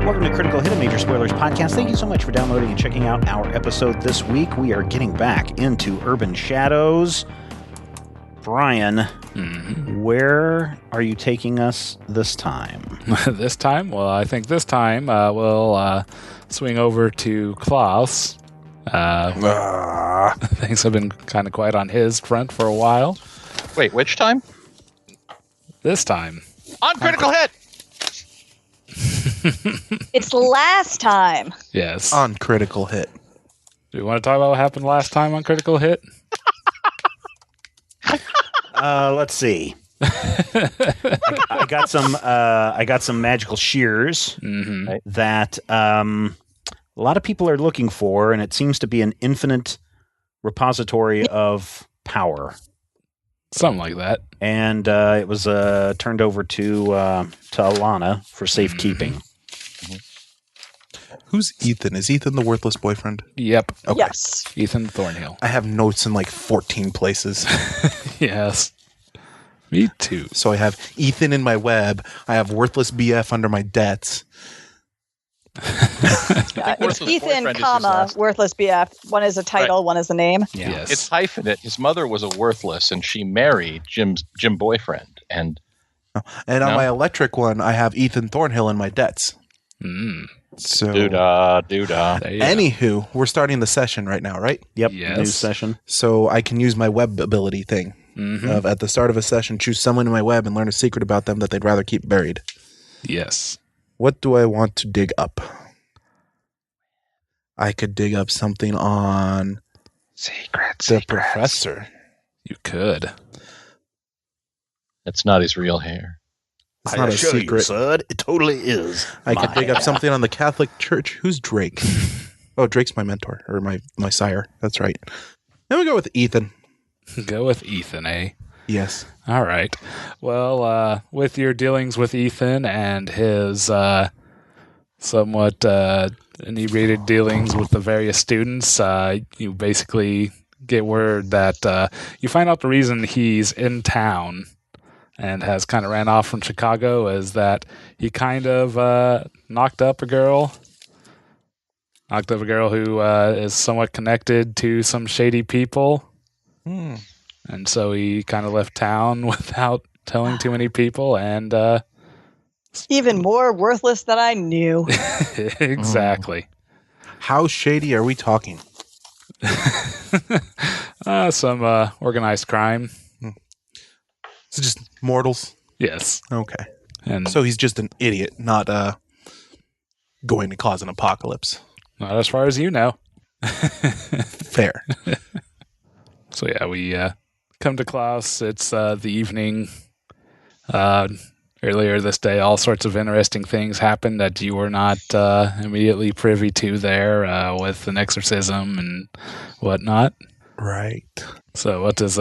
Welcome to Critical Hit, a Major Spoilers podcast. Thank you so much for downloading and checking out our episode this week. We are getting back into Urban Shadows. Brian, where are you taking us this time? This time? Well, I think this time we'll swing over to Klaus. Things have been kind of quiet on his front for a while. Wait, which time? This time. On Critical Hit! It's last time. Yes. On Critical Hit. Do you want to talk about what happened last time on Critical Hit? Let's see. I got some magical shears that a lot of people are looking for, and it seems to be an infinite repository of power. Something like that. And it was turned over to Alana for safekeeping. Who's Ethan? Is Ethan the worthless boyfriend? Yep. Okay. Yes. Ethan Thornhill. I have notes in like 14 places. Yes. Me too. So I have Ethan in my web. I have worthless BF under my debts. It's Ethan, comma, worthless BF. One is a title, one is a name. Yeah. Yes. It's hyphenate. His mother was a worthless, and she married Jim boyfriend. And on my electric one, I have Ethan Thornhill in my debts. So, doodah. Anywho, we're starting the session right now, right? Yep. Yes. New session. So I can use my web ability thing. Of at the start of a session, choose someone in my web and learn a secret about them that they'd rather keep buried. Yes. What do I want to dig up? I could dig up something on the professor. You could. It's not his real hair. It's not a secret. Son. It totally is. I could dig up something on the Catholic Church. Who's Drake? Oh, Drake's my mentor, or my sire. That's right. Then we go with Ethan. Go with Ethan, eh? Yes. All right. Well, with your dealings with Ethan and his somewhat inebriated dealings with the various students, you basically get word that you find out the reason he's in town and has kind of ran off from Chicago is that he kind of knocked up a girl who is somewhat connected to some shady people. And so he kind of left town without telling too many people, and Even more worthless than I knew. exactly. How shady are we talking? Some organized crime. It's just mortals. Yes. Okay. And So he's just an idiot, not going to cause an apocalypse. not as far as you know. Fair. So yeah, we come to Klaus. It's the evening. Earlier this day, all sorts of interesting things happened that you were not immediately privy to there with an exorcism and whatnot. Right. So what does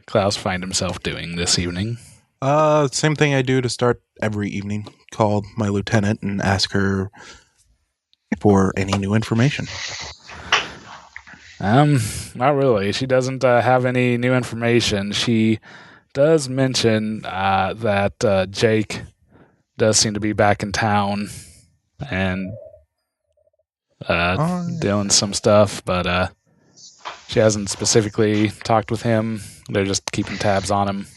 Klaus find himself doing this evening? Same thing I do to start every evening. Call my lieutenant and ask her for any new information. Not really. She doesn't have any new information. She does mention that Jake does seem to be back in town and doing some stuff, but she hasn't specifically talked with him. They're just keeping tabs on him.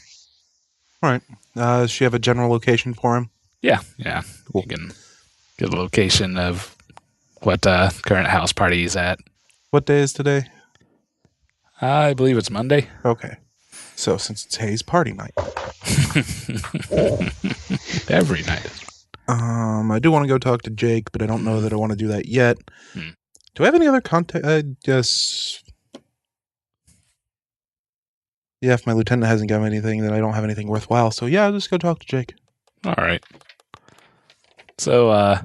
All right. Does she have a general location for him? Yeah. Cool. You can get a location of what current house party he's at. What day is today? I believe it's Monday. Okay. So since it's Hayes party night. Every night. I do want to go talk to Jake, but I don't know that I want to do that yet. Do I have any other contact? Yes. Yeah, if my lieutenant hasn't got me anything, then I don't have anything worthwhile. So yeah, I'll just go talk to Jake. All right. So,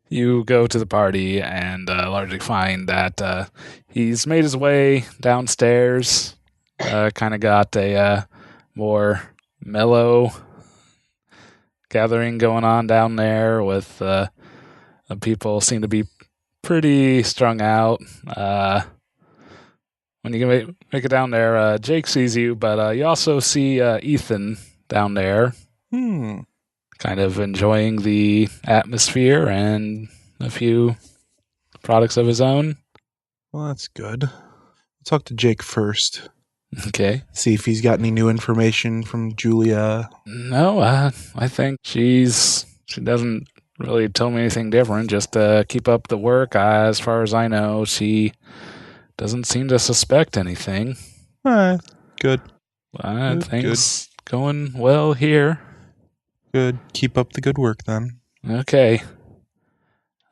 you go to the party and largely find that he's made his way downstairs. Kind of got a more mellow gathering going on down there with people seem to be pretty strung out. When you make it down there, Jake sees you, but you also see Ethan down there. kind of enjoying the atmosphere and a few products of his own. Well, that's good. I'll talk to Jake first. Okay. See if he's got any new information from Julia. No, I think she doesn't really tell me anything different. Just keep up the work. As far as I know, she doesn't seem to suspect anything. All right. Good. Things going well here. Good. Keep up the good work then. Okay.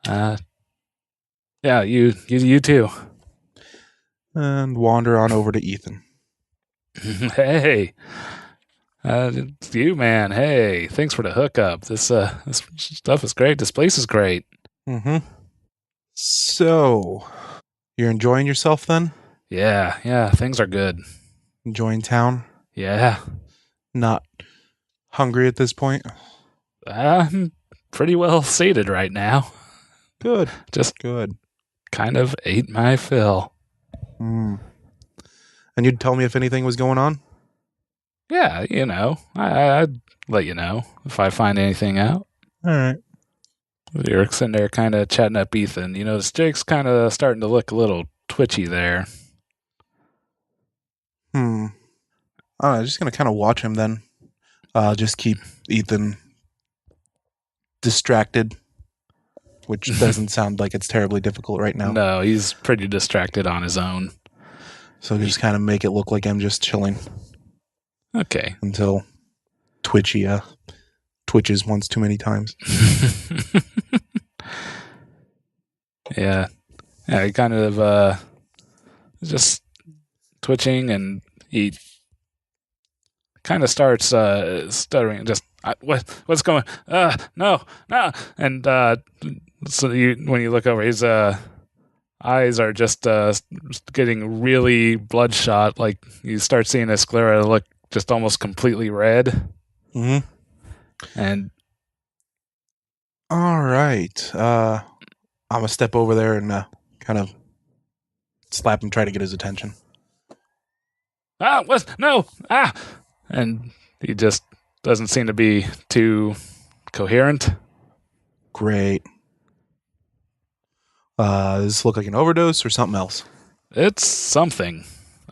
Yeah, you too. And wander on over to Ethan. Hey. It's you, man. Hey, thanks for the hookup. This stuff is great. This place is great. Mm-hmm. So, you're enjoying yourself then? Yeah, things are good. Enjoying town? Yeah. Not hungry at this point? I'm pretty well sated right now. Good. Just good. Kind of ate my fill. And you'd tell me if anything was going on? Yeah, I'd let you know if I find anything out. All right. You're sitting there kind of chatting up Ethan. This Jake's kind of starting to look a little twitchy there. I'm just going to kind of watch him then. Just keep Ethan distracted, which doesn't sound like it's terribly difficult right now. No, he's pretty distracted on his own. So just kind of make it look like I'm just chilling. Okay. Until Twitchy twitches once too many times. Yeah, he kind of just twitching, and he kind of starts stuttering. Just what's going? No, and so when you look over, his eyes are just getting really bloodshot. Like you start seeing his sclera look just almost completely red. Mm-hmm. And all right, I'm gonna step over there and kind of slap him, try to get his attention. What? No! And he just doesn't seem to be too coherent. Great. Does this look like an overdose or something else? It's something.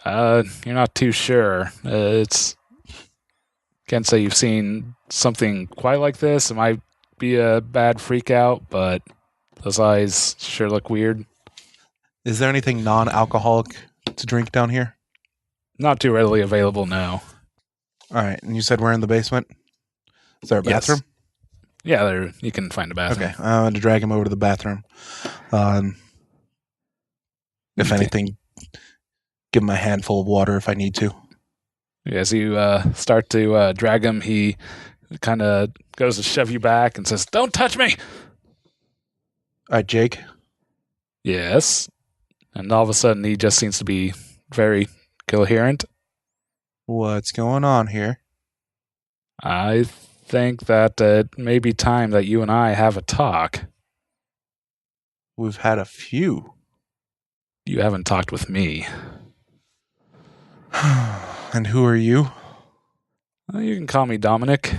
You're not too sure. Can't say you've seen something quite like this. It might be a bad freak out, but those eyes sure look weird. Is there anything non-alcoholic to drink down here? Not too readily available, no. All right, and you said we're in the basement? Is there a bathroom? Yes. Yeah, you can find a bathroom. Okay, I'm going to drag him over to the bathroom. If anything, give him a handful of water if I need to. As you start to drag him, he kind of goes to shove you back and says, "Don't touch me!" All right, Jake? Yes. And all of a sudden, he just seems to be very coherent. What's going on here? I think that it may be time that you and I have a talk. We've had a few. You haven't talked with me. And who are you? You can call me Dominic.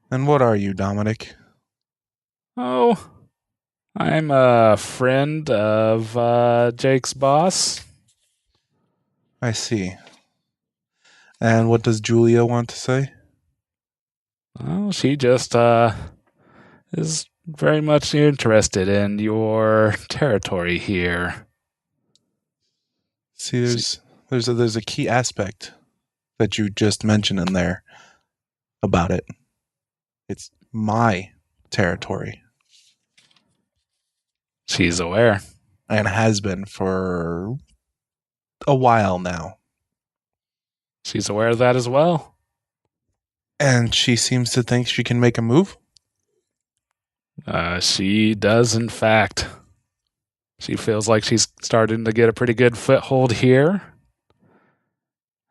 And what are you, Dominic? Oh, I'm a friend of Jake's boss. I see. And what does Julia want to say? Well, she just is very much interested in your territory here. See, there's a key aspect that you just mentioned in there about it. It's my territory. She's aware. And has been for a while now. She's aware of that as well. And she seems to think she can make a move? She does, in fact. She feels like she's starting to get a pretty good foothold here.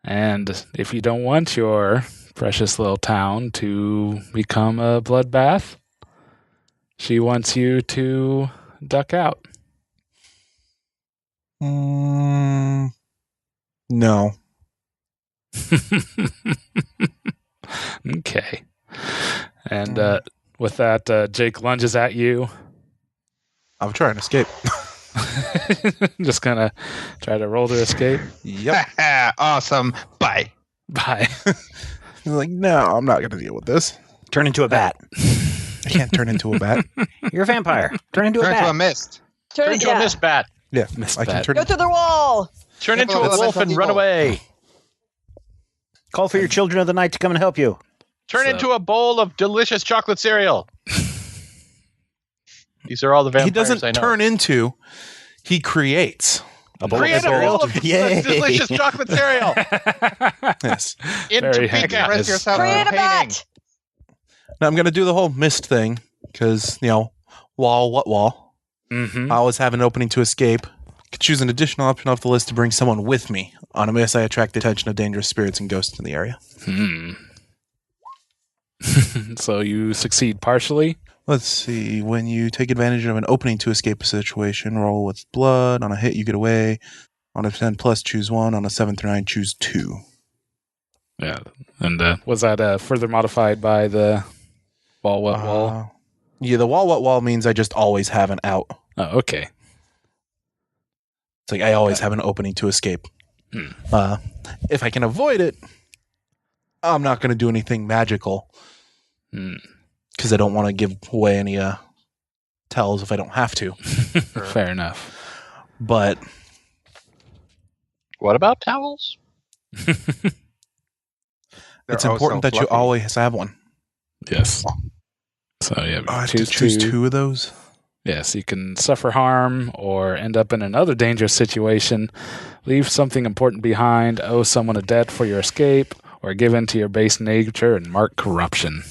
And if you don't want your precious little town to become a bloodbath, she wants you to duck out. No. Okay. And with that, Jake lunges at you. I'm trying to escape. Just gonna try to roll to escape. Yep. Awesome. Bye. Bye. He's like, no, I'm not going to deal with this. Turn into a bat. I can't turn into a bat. You're a vampire. Turn into a Turn bat. to a mist. Turn into a mist bat. Yeah, Missed I can that. turn Go through the wall. Turn into a wolf and run away. Call for your children of the night to come and help you. Turn into a bowl of delicious chocolate cereal. These are all the vampires He doesn't I know. turn into, he creates. A bowl Create a cereal? bowl of Yay. delicious chocolate cereal. Yes. In Very Topeka. happy. Express yourself Create in a painting. bat. Now I'm going to do the whole mist thing because, wall. Mm-hmm. I always have an opening to escape. Could choose an additional option off the list to bring someone with me. On a miss, I attract the attention of dangerous spirits and ghosts in the area. So you succeed partially. Let's see. When you take advantage of an opening to escape a situation, roll with blood. On a hit, you get away. On a 10 plus, choose 1. On a 7 through 9, choose 2. Yeah. And was that further modified by the wall, what wall? Yeah, the wall, what wall means I just always have an out. Oh, okay. It's like I always have an opening to escape. If I can avoid it, I'm not going to do anything magical because I don't want to give away any tells if I don't have to. Fair enough. But What about towels? it's important that you always have one. Yes. So yeah, I have to choose 2 of those. Yes, you can suffer harm or end up in another dangerous situation, leave something important behind, owe someone a debt for your escape, or give in to your base nature and mark corruption.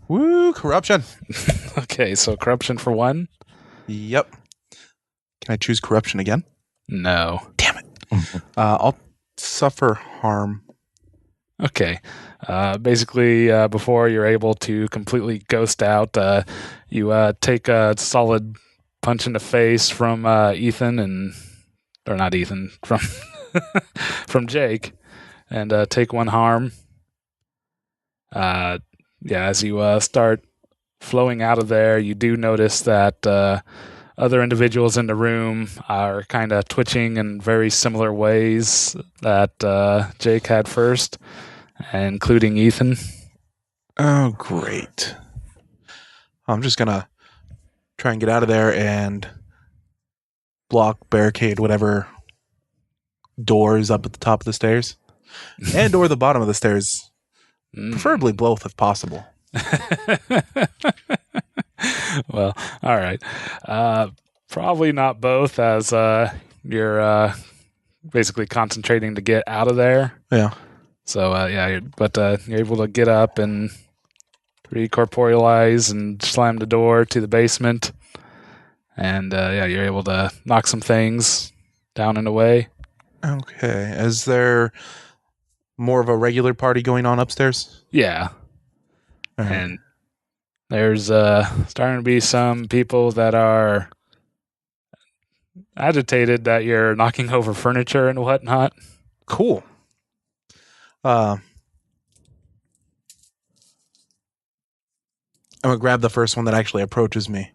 Woo, corruption. Okay, so corruption for 1? Yep. Can I choose corruption again? No. Damn it. I'll suffer harm. Okay. Basically, before you're able to completely ghost out, you take a solid punch in the face from Ethan or not Ethan, from Jake, and take 1 harm. As you start flowing out of there, you do notice that other individuals in the room are kind of twitching in very similar ways that Jake had first, including Ethan. Oh, great. I'm just going to try and get out of there and block, barricade, whatever doors up at the top of the stairs and or the bottom of the stairs. Preferably both if possible. Well, all right. Probably not both, as you're basically concentrating to get out of there. Yeah. So, you're able to get up and recorporealize and slam the door to the basement. And, you're able to knock some things down and away. Okay. Is there more of a regular party going on upstairs? Yeah. All right. And there's starting to be some people that are agitated that you're knocking over furniture and whatnot. Cool. I'm going to grab the first one that actually approaches me.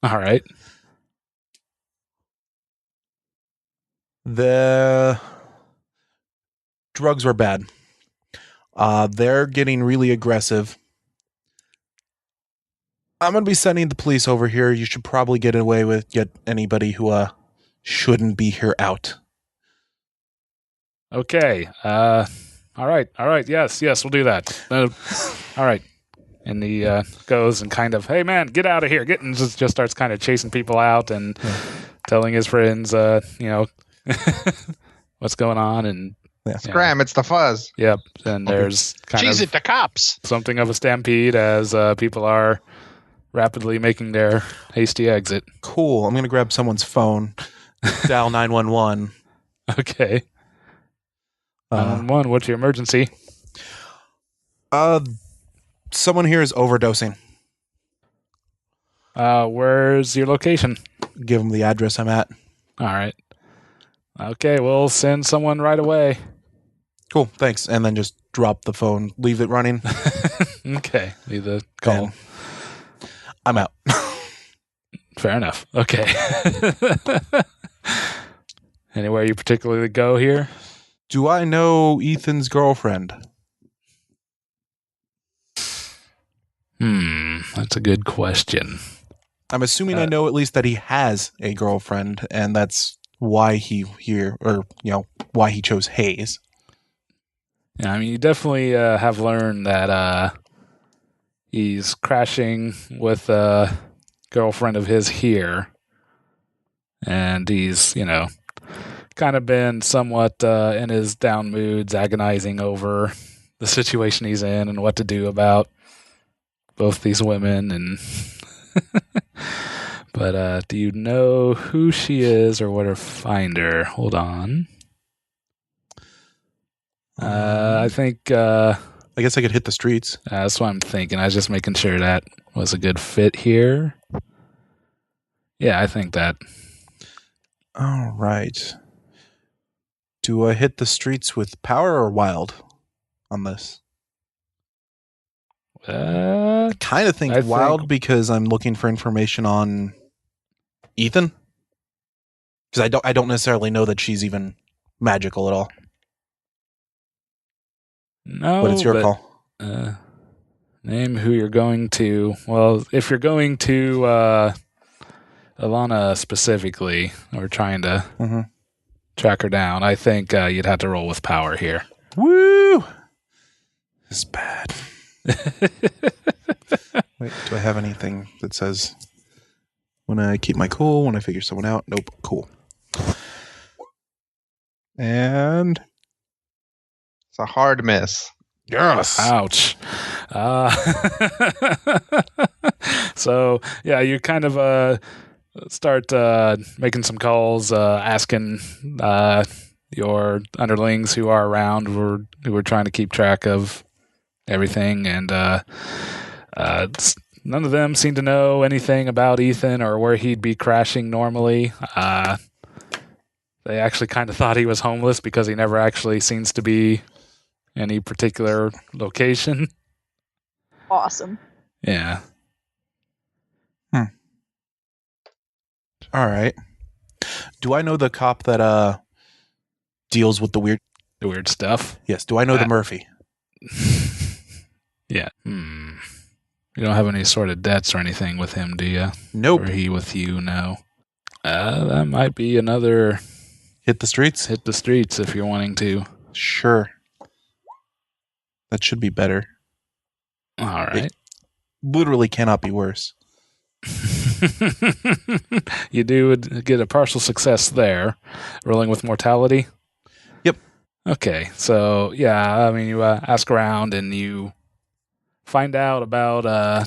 All right. The drugs were bad. They're getting really aggressive. I'm going to be sending the police over here. You should probably get anybody who shouldn't be here out. Okay. All right. Yes, we'll do that. All right. And he goes and kind of, hey, man, get out of here. And just starts kind of chasing people out and telling his friends, what's going on. And Scram, it's the fuzz. Yep. And there's kind Jeez, of it, the cops. something of a stampede as people are rapidly making their hasty exit. Cool. I'm going to grab someone's phone, dial 911. Okay. 911, what's your emergency? Someone here is overdosing. Where's your location? Give them the address I'm at. All right. Okay, we'll send someone right away. Cool, thanks. And then just drop the phone, leave it running. Okay, leave the call. Then I'm out. Fair enough. Okay. Anywhere you particularly go here? Do I know Ethan's girlfriend? That's a good question. I'm assuming I know at least that he has a girlfriend, and that's why he why he chose Hayes. Yeah, I mean, you definitely have learned that he's crashing with a girlfriend of his here, and he's, kind of been somewhat in his down moods, agonizing over the situation he's in and what to do about both these women. And but do you know who she is or where to find her? Hold on. I think I guess I could hit the streets. that's what I'm thinking. I was just making sure that was a good fit here. Yeah, I think that. All right. Do I hit the streets with power or wild on this? I kind of think wild because I'm looking for information on Ethan. Because I don't necessarily know that she's even magical at all. No, but it's your call. Name who you're going to. Well, if you're going to Alana specifically, or trying to track her down, I think you'd have to roll with power here. Woo! This is bad. Wait, do I have anything that says when I keep my cool, when I figure someone out? Nope. Cool. And it's a hard miss. Yes. Ouch. So, yeah, you kind of start making some calls, asking your underlings who are around, who are trying to keep track of everything, and none of them seem to know anything about Ethan or where he'd be crashing normally. They actually kind of thought he was homeless because he never actually seems to be any particular location. Awesome. Yeah. All right. Do I know the cop that deals with the weird stuff? Yes. Do I know the Murphy? Yeah. You don't have any sort of debts or anything with him, do you? Nope. Or he with you? No. That might be another hit the streets. Hit the streets if you're wanting to. Sure. That should be better. All right. It literally cannot be worse. You do get a partial success there. Rolling with mortality? Yep. Okay. So, yeah, I mean, you ask around and you find out about a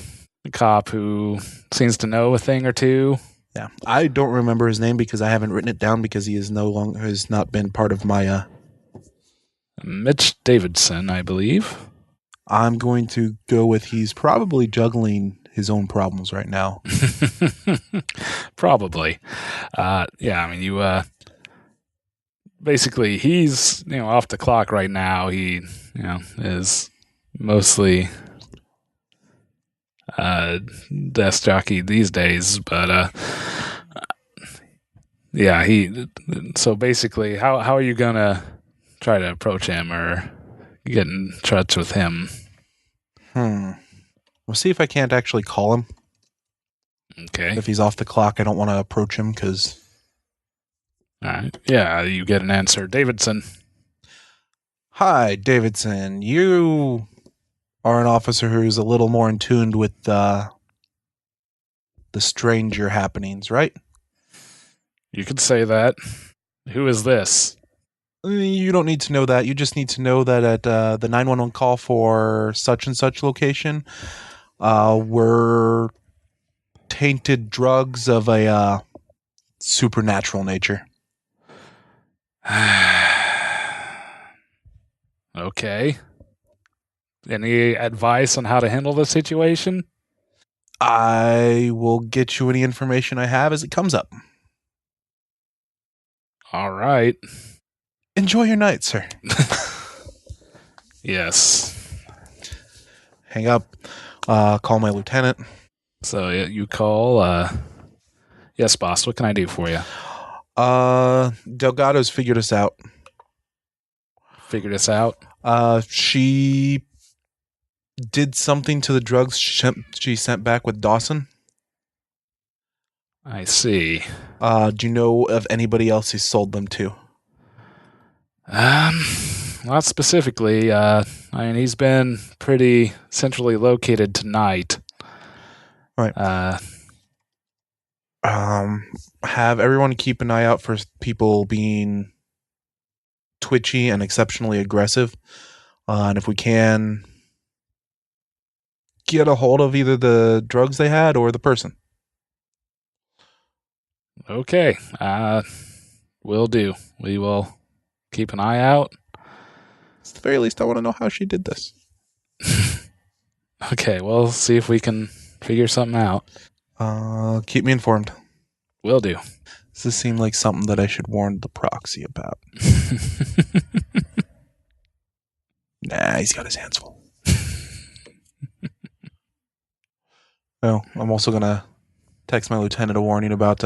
cop who seems to know a thing or two. Yeah. I don't remember his name because I haven't written it down because he is has not been part of my Mitch Davidson, I believe. I'm going to go with he's probably juggling his own problems right now. Probably. Yeah, I mean, you basically he's, off the clock right now. He, is mostly desk jockey these days, but yeah, so basically how are you gonna try to approach him or get in touch with him? We'll see if I can't actually call him. Okay. If he's off the clock, I don't want to approach him because... All right. Yeah, you get an answer. Davidson. Hi, Davidson. You are an officer who's a little more in tune with the stranger happenings, right? You could say that. Who is this? You don't need to know that. You just need to know that at the 911 call for such and such location, were tainted drugs of a supernatural nature. Okay. Any advice on how to handle the situation? I will get you any information I have as it comes up. All right. Enjoy your night, sir. Yes. hang up, call my lieutenant. So you call. Yes, boss. What can I do for you? Delgado's figured us out. Figured us out? She did something to the drugs she sent back with Dawson. I see. Do you know of anybody else he sold them to? Not specifically. I mean, he's been pretty centrally located tonight. Right. Have everyone keep an eye out for people being twitchy and exceptionally aggressive. And if we can get a hold of either the drugs they had or the person. Okay. Will do. We will keep an eye out. At the very least, I want to know how she did this. Okay, we'll see if we can figure something out. Keep me informed. Will do. Does this seem like something that I should warn the proxy about? Nah, he's got his hands full. Well, I'm also going to text my lieutenant a warning about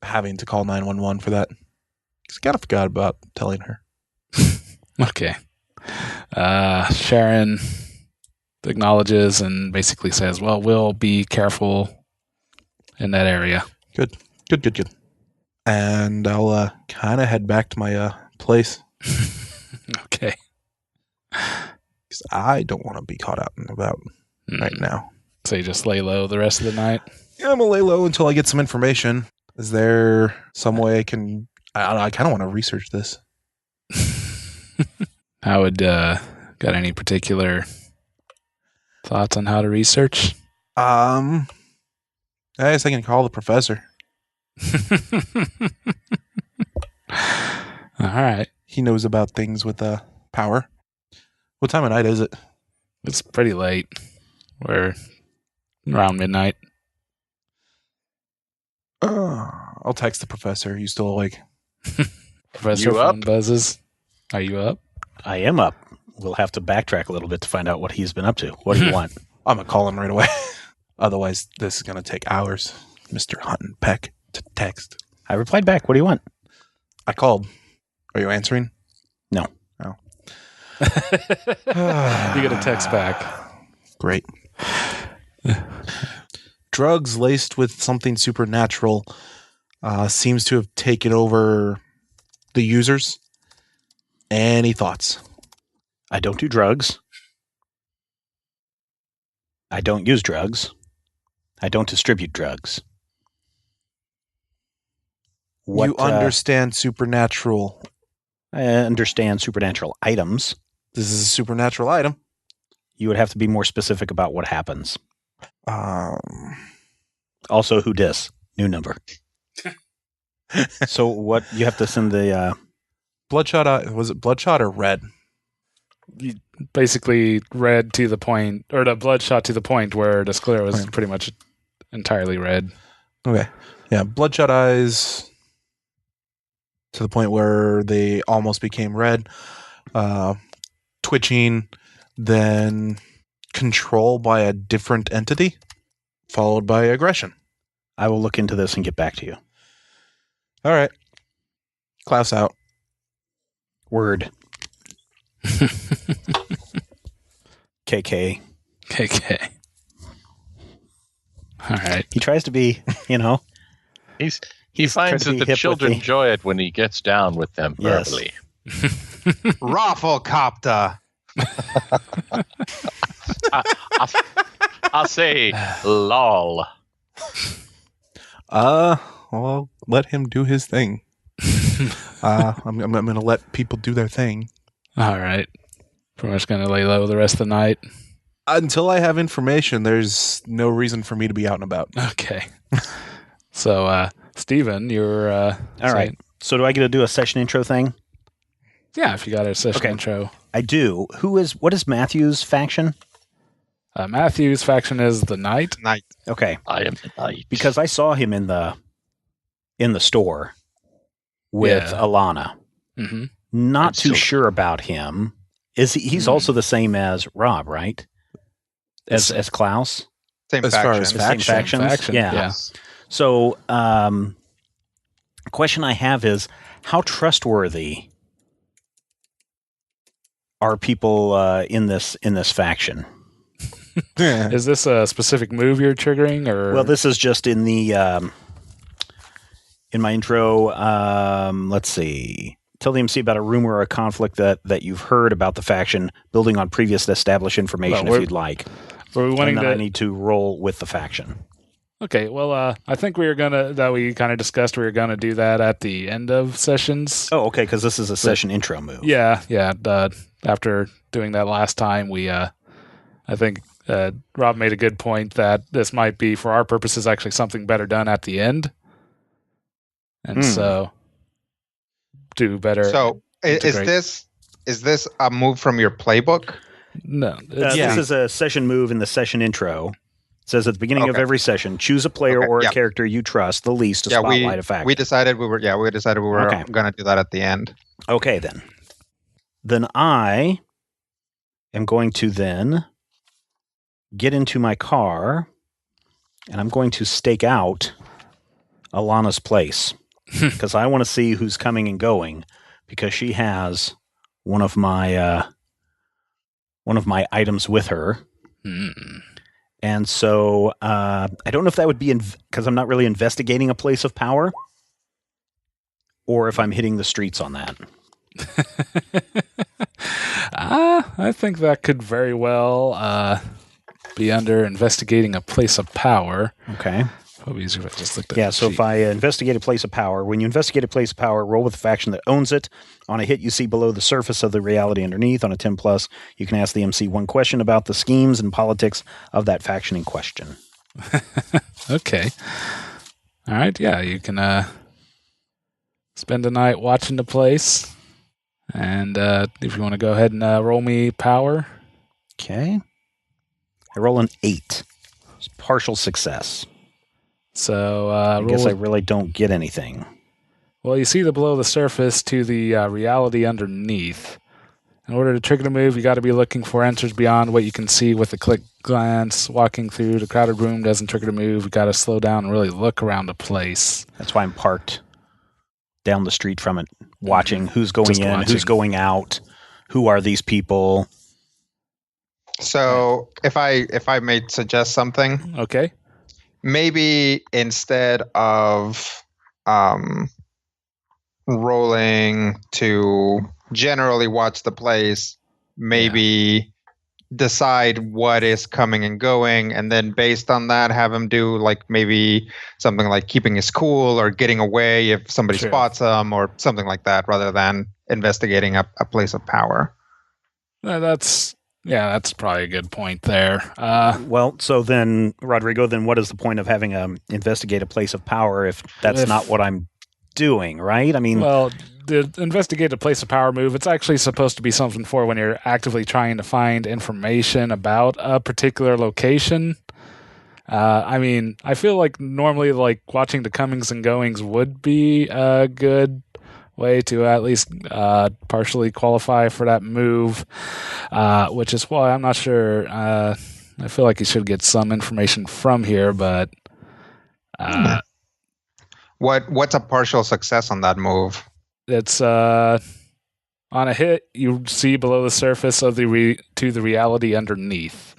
having to call 911 for that. Because I kind of forgot about telling her. Okay. Sharon acknowledges and basically says, well, we'll be careful in that area. Good. And I'll kind of head back to my place. Okay. Because I don't want to be caught out and about right now. So you just lay low the rest of the night? Yeah, I'm going to lay low until I get some information. Is there some way I can... I kind of want to research this. How would... got any particular thoughts on how to research? I guess I can call the professor. All right. He knows about things with power. What time of night is it? It's pretty late. We're around midnight. I'll text the professor. You still awake? Professor phone buzzes. Are you up? I am up. We'll have to backtrack a little bit to find out what he's been up to. What do you want? I'm going to call him right away. Otherwise, this is going to take hours, Mr. Hunt and Peck, to text. I replied back. What do you want? I called. Are you answering? No. Oh. You get a text back. Great. Drugs laced with something supernatural seems to have taken over the users. Any thoughts? I don't do drugs. I don't use drugs. I don't distribute drugs. You understand supernatural. I understand supernatural items. This is a supernatural item. You would have to be more specific about what happens. Also, who dis? New number. So what, you have to send the... Bloodshot, was it bloodshot or red? Basically red to the point, or the bloodshot to the point where the sclera was pretty much entirely red. Okay. Yeah, bloodshot eyes to the point where they almost became red. Twitching, then control by a different entity, followed by aggression. I will look into this and get back to you. All right. Klaus out. Word. KK. All right. He tries to be, you know. He finds that the children enjoy it when he gets down with them verbally. Rafflecopter. I'll say lol. Well, let him do his thing. I'm going to let people do their thing. All right. Pretty much going to lay low the rest of the night. Until I have information, there's no reason for me to be out and about. Okay. So, Steven, you're... All right. So do I get to do a session intro thing? Yeah, if you got a session intro. I do. What is Matthew's faction? Matthew's faction is the Knight. Okay. I am the Knight. Because I saw him in the store with Alana. Mm-hmm. Not too sure about him. He's also the same as Rob, right? As Klaus? Same As faction. far as Same factions? Yeah. So, the question I have is, how trustworthy are people in this faction? Is this a specific move you're triggering, or? Well, this is just in the in my intro. Let's see. Tell the MC about a rumor or a conflict that you've heard about the faction, building on previous established information, if you'd like. We're wanting I need to roll with the faction. Okay, well, I think we kind of discussed we were gonna do that at the end of sessions. Oh, okay, because this is a session intro move. Yeah. After doing that last time, I think Rob made a good point that this might be, for our purposes, actually something better done at the end, and so do better. So, is this a move from your playbook? No, this is a session move in the session intro. It says at the beginning of every session, choose a player or a character you trust the least to spotlight a faction. We decided we were going to do that at the end. Okay, then. Then I am going to then get into my car, and I'm going to stake out Alana's place because I want to see who's coming and going, because she has one of my items with her. And so I don't know if that would be because I'm not really investigating a place of power, or if I'm hitting the streets on that. I think that could very well be under investigating a place of power. Okay. Probably easier if I just looked at the so sheet. if I investigate a place of power, when you investigate a place of power, roll with the faction that owns it. On a hit, you see below the surface of the reality underneath. On a 10+, you can ask the MC one question about the schemes and politics of that faction in question. Okay. All right. Yeah, you can spend the night watching the place. And if you want to go ahead and roll me power. Okay. I roll an 8. It's partial success. So I guess I really don't get anything. Well, you see the below the surface to the reality underneath. In order to trigger the move, you got to be looking for answers beyond what you can see with a quick glance. Walking through the crowded room doesn't trigger the move. You got to slow down and really look around the place. That's why I'm parked down the street from it, watching who's going in, who's going out, who are these people. So if I may suggest something, okay, maybe instead of rolling to generally watch the place, maybe decide what is coming and going, and then based on that have him do like maybe something like keeping his cool or getting away if somebody spots him or something like that, rather than investigating a place of power. That's probably a good point there. Well, so then, Rodrigo, what is the point of having investigate a place of power if that's not what I'm doing, right? I mean... Well, the investigate a place of power move, it's actually supposed to be something for when you're actively trying to find information about a particular location. I mean, I feel like normally like watching the comings and goings would be a good way to at least partially qualify for that move, which is why I'm not sure. I feel like you should get some information from here, but what's a partial success on that move? It's on a hit, you see below the surface of the reality underneath.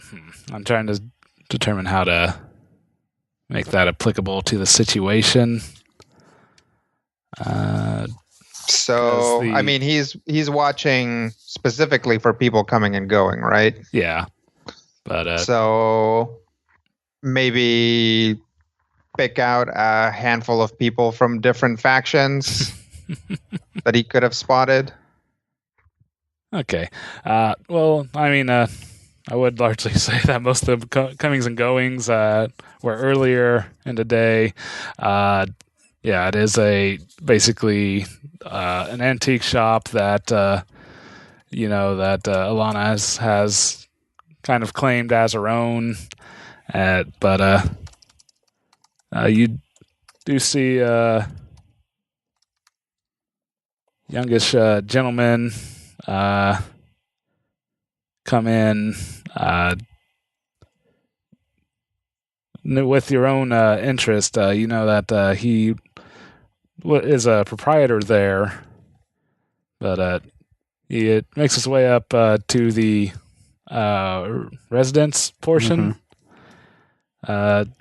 I'm trying to determine how to make that applicable to the situation. So, I mean, he's watching specifically for people coming and going, right? Yeah. But so maybe pick out a handful of people from different factions that he could have spotted. Okay. Well, I mean, I would largely say that most of the comings and goings were earlier in the day. Yeah, it is basically an antique shop that Alana has kind of claimed as her own. But you do see youngish gentleman come in with your own interest. You know that he is a proprietor there, but he makes his way up to the residence portion. And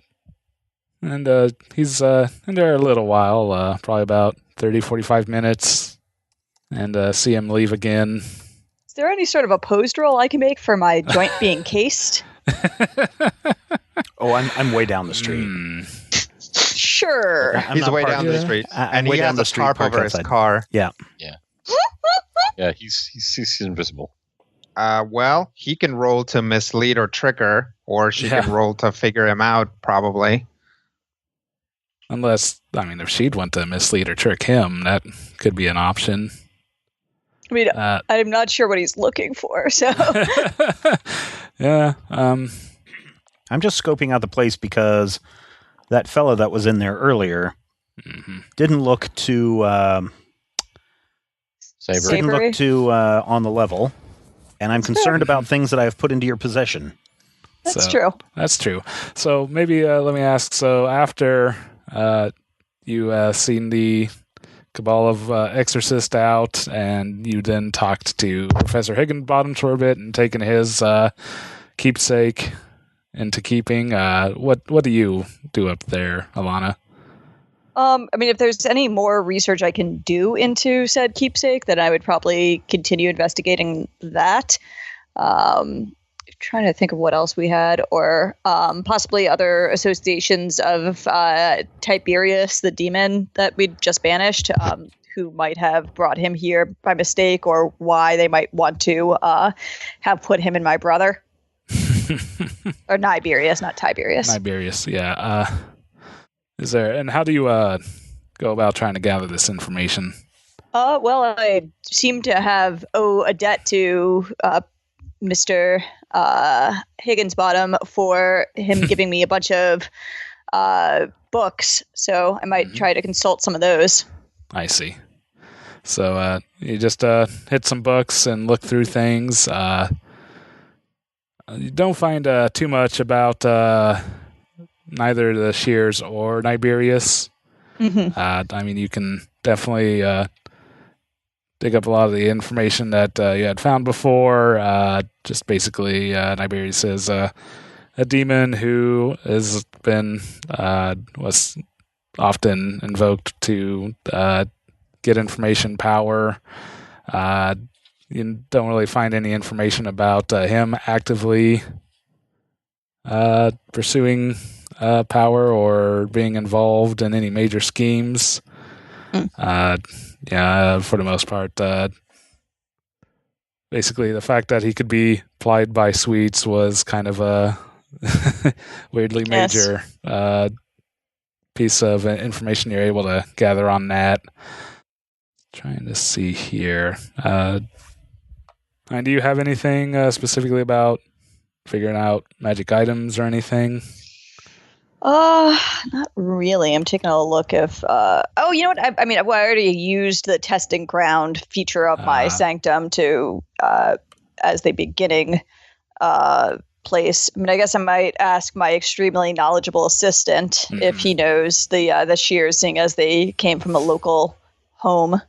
he's in there a little while, probably about 30, 45 minutes, and see him leave again. Is there any sort of opposed roll I can make for my joint being cased? Oh, I'm way down the street. Sure. He's way down the street, and he has a tarp over his car. Yeah. Yeah, he's invisible. Well, he can roll to mislead or trick her, or she can roll to figure him out, probably. Unless, if she'd want to mislead or trick him, that could be an option. I mean, I'm not sure what he's looking for, so... Yeah. I'm just scoping out the place because that fellow that was in there earlier didn't look too... didn't look too on the level, and I'm concerned about things that I have put into your possession. That's true. That's true. So maybe let me ask, so after you seen the cabal of exorcists out, and you then talked to Professor Higginsbottom for a bit and taken his keepsake into keeping, what do you do up there, Alana? If there's any more research I can do into said keepsake, then I would probably continue investigating that. Trying to think of what else we had, or possibly other associations of Tiberius, the demon that we'd just banished, who might have brought him here by mistake, or why they might want to have put him and my brother. Or Niberius, not Tiberius. Niberius, yeah. Is there, and how do you go about trying to gather this information? Well, I seem to have a debt to Mr. Higginsbottom for him giving me a bunch of books, so I might try to consult some of those. I see. So you just hit some books and look through things. You don't find too much about neither the Shears or Niberius. You can definitely dig up a lot of the information that you had found before. Just basically, Niberius is a demon who has been was often invoked to get information power. You don't really find any information about him actively pursuing power or being involved in any major schemes. For the most part, basically the fact that he could be plied by sweets was kind of a weirdly major piece of information you're able to gather on that. Trying to see here. And do you have anything specifically about figuring out magic items or anything? Not really. I'm taking a look if... you know what? I already used the testing ground feature of my sanctum to as the beginning place. I guess I might ask my extremely knowledgeable assistant if he knows the Shears, seeing as they came from a local home.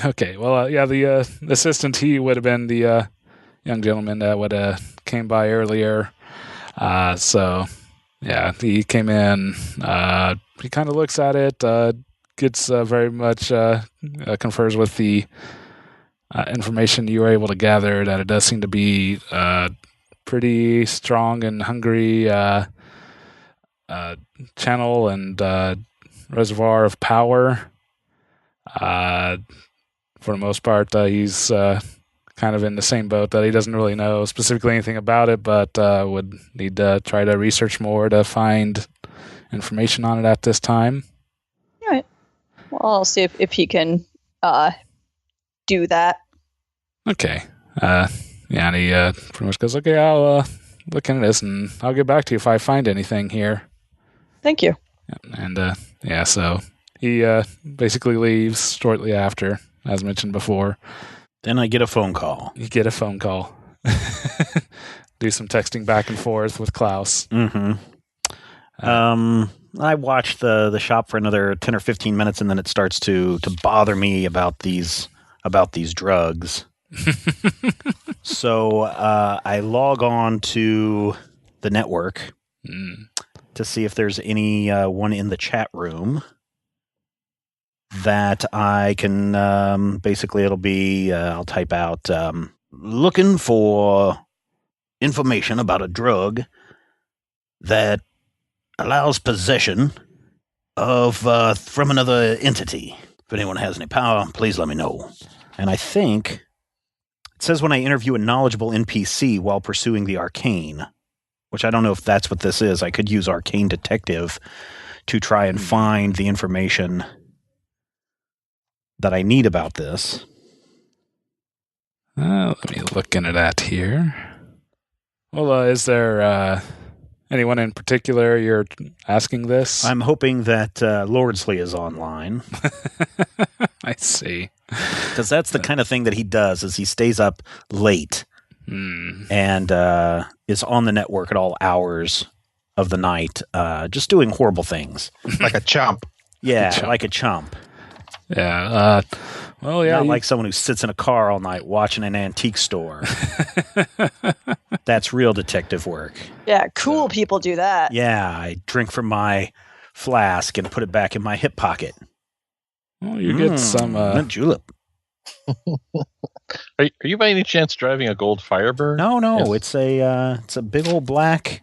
Okay. Well, the assistant, he would have been the young gentleman that would came by earlier. Yeah, he came in, he kind of looks at it, gets very much, confers with the information you were able to gather, that it does seem to be pretty strong and hungry channel and reservoir of power. For the most part, he's kind of in the same boat that he doesn't really know specifically anything about it, but would need to try to research more to find information on it at this time. All right. Well, I'll see if he can do that. Okay. And he pretty much goes, okay, I'll look into this and I'll get back to you if I find anything here. Thank you. And so he basically leaves shortly after, as mentioned before. Then I get a phone call. You get a phone call. Do some texting back and forth with Klaus. Mm-hmm. I watch the shop for another 10 or 15 minutes, and then it starts to bother me about these drugs. So I log on to the network to see if there's any one in the chat room that I can basically it'll be I'll type out looking for information about a drug that allows possession of from another entity. If anyone has any power, please let me know. And I think it says when I interview a knowledgeable NPC while pursuing the arcane, which I don't know if that's what this is. I could use Arcane Detective to try and find the information that I need about this. Let me look into that here. Well, is there anyone in particular you're asking this? I'm hoping that Lordsley is online. I see. Because that's the kind of thing that he does, is he stays up late and is on the network at all hours of the night, just doing horrible things. Like a chump. Yeah, like a chump. Yeah. Well, yeah. Not like someone who sits in a car all night watching an antique store. That's real detective work. Yeah, cool people do that. Yeah, I drink from my flask and put it back in my hip pocket. Well, you get some julep. Are you by any chance driving a gold Firebird? No, Yes. it's a big old black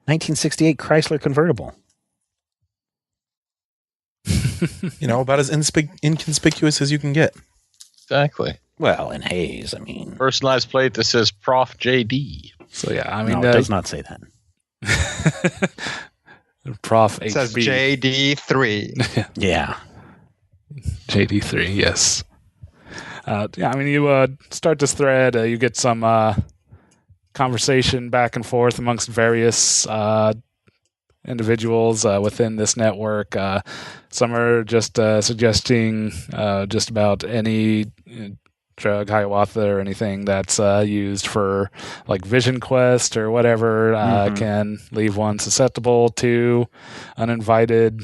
1968 Chrysler convertible. About as inconspicuous as you can get. Exactly. Well, in haze, I mean. Personalized plate that says Prof. J.D. So yeah, I mean, no, it does not say that. Prof. It HB. says JD3. Yeah. JD3, yes. Yeah, I mean, you start this thread, you get some conversation back and forth amongst various individuals within this network. Some are just suggesting just about any drug, Hiawatha, or anything that's used for like Vision Quest or whatever can leave one susceptible to uninvited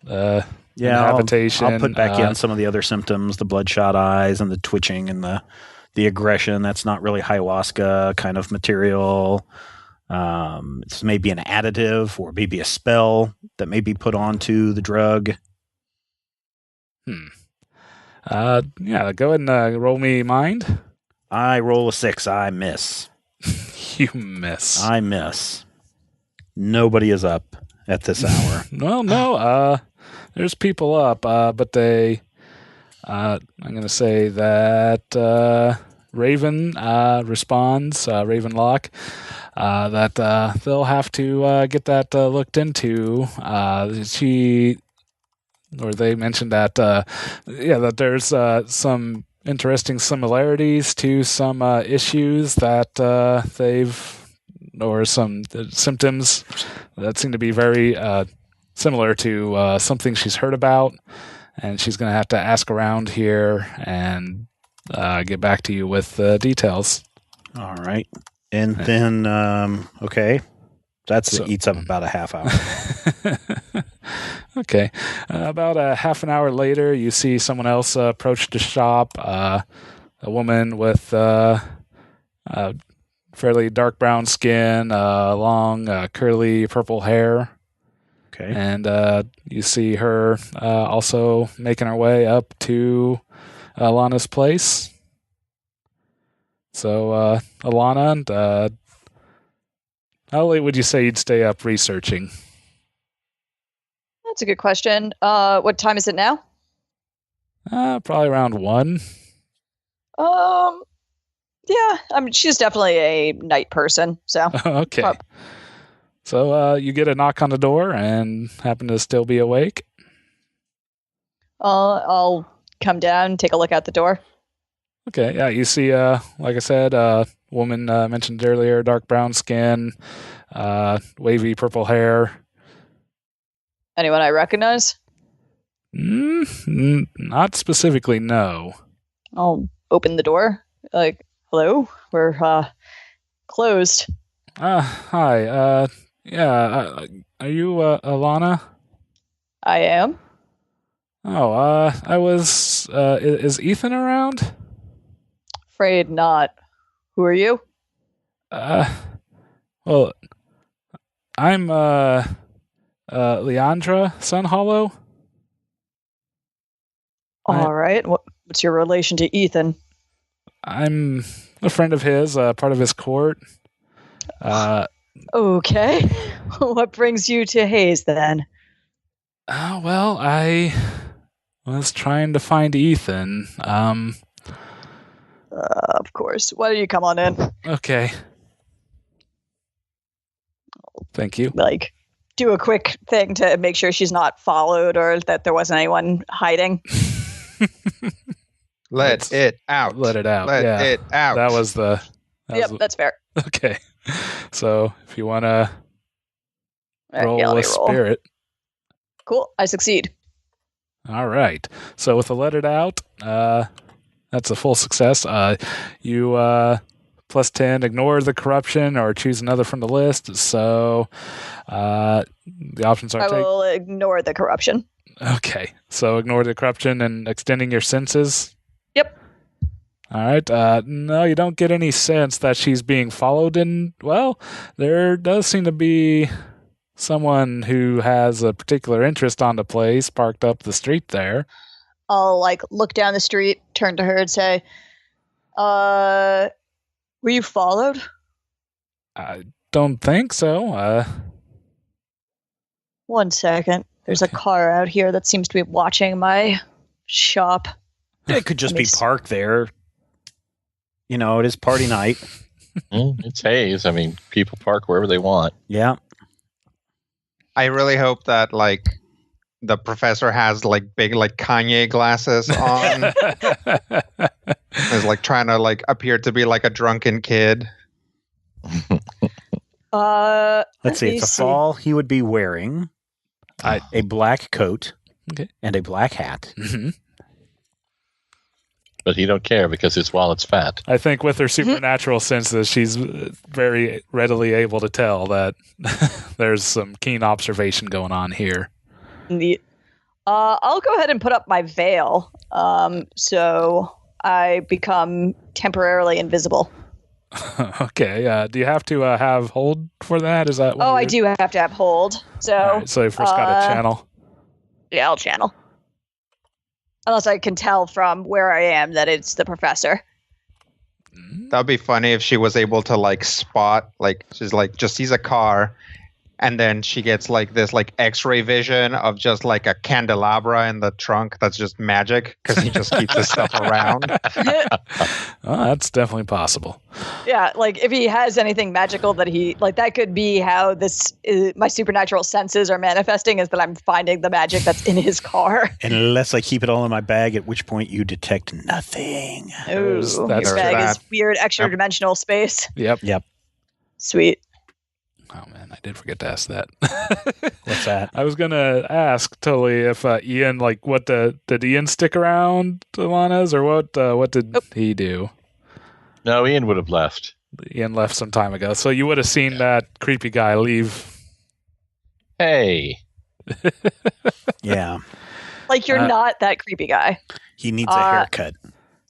inhabitation. I'll put back in some of the other symptoms, the bloodshot eyes and the twitching and the aggression. That's not really ayahuasca kind of material. It's maybe an additive or maybe a spell that may be put onto the drug. Yeah, go ahead and roll me mind. I roll a 6. I miss. You miss. I miss. Nobody is up at this hour. Well, no. There's people up, but they. I'm going to say that Raven responds, Raven Locke, that they'll have to get that looked into. They mentioned that, that there's some interesting similarities to some issues that or some symptoms that seem to be very similar to something she's heard about, and she's going to have to ask around here and get back to you with details. All right. And then, okay. Eats up about a half hour. Okay. About a half an hour later, you see someone else approach the shop, a woman with fairly dark brown skin, long, curly purple hair. Okay. And you see her also making her way up to Alana's place. So, Alana, how late would you say you'd stay up researching? That's a good question. What time is it now? Probably around 1. Yeah, I mean, she's definitely a night person, so. Okay. So you get a knock on the door and happen to still be awake? I'll come down and take a look out the door. Okay, yeah, you see, like I said, woman mentioned earlier, dark brown skin, wavy purple hair. Anyone I recognize? Not specifically, no. I'll open the door. Like, hello? We're closed. Hi. Yeah. Are you Alana? I am. Oh, I was. Is Ethan around? Afraid not. Who are you? Well, I'm Leandra Sunhollow. All right. What's your relation to Ethan? I'm a friend of his, part of his court. Okay. What brings you to Hayes then? Well, I was trying to find Ethan. Of course. Why don't you come on in? Okay. Thank you. Like, do a quick thing to make sure she's not followed or that there wasn't anyone hiding. Let it out. Let it out. Let yeah. it out. That was the. That's fair. Okay. So if you want to All right, roll let me with spirit. Cool. I succeed. All right. So with the let it out, that's a full success. You plus 10, ignore the corruption or choose another from the list. So the options are I will ignore the corruption. Okay. So ignore the corruption and extending your senses. Yep. All right. No, you don't get any sense that she's being followed. And, well, there does seem to be someone who has a particular interest on the place parked up the street there. I'll, look down the street, turn to her and say, were you followed? I don't think so. 1 second. There's a car out here that seems to be watching my shop. It could just be parked there. You know, it is party night. It's Hayes. I mean, people park wherever they want. Yeah. I really hope that the professor has big Kanye glasses on. Is trying to appear to be a drunken kid. Let's see. It's a fall. He would be wearing a black coat and a black hat. Mm-hmm. But he don't care because his wallet's fat. I think with her supernatural senses, she's very readily able to tell that there's some keen observation going on here. I'll go ahead and put up my veil, so I become temporarily invisible. Okay. Do you have to have hold for that? Is that? I do have to have hold. So, right, so you first got to channel. Yeah, I'll channel. Unless I can tell from where I am that it's the professor. That'd be funny if she was able to spot, she's just sees a car, and then she gets this X-ray vision of just a candelabra in the trunk that's just magic because he just keeps his stuff around. Oh, that's definitely possible. Yeah, if he has anything magical that he that could be how my supernatural senses are manifesting, is that I'm finding the magic that's in his car. Unless I keep it all in my bag, at which point you detect nothing. Ooh, your bag is weird extra dimensional space. Yep. Sweet. Oh man, I did forget to ask that. What's that? I was gonna ask totally if Ian, did Ian stick around Alana's or what did he do? No, Ian would have left. Ian left some time ago, so you would have seen that creepy guy leave. Hey. Yeah. You're not that creepy guy. He needs a haircut.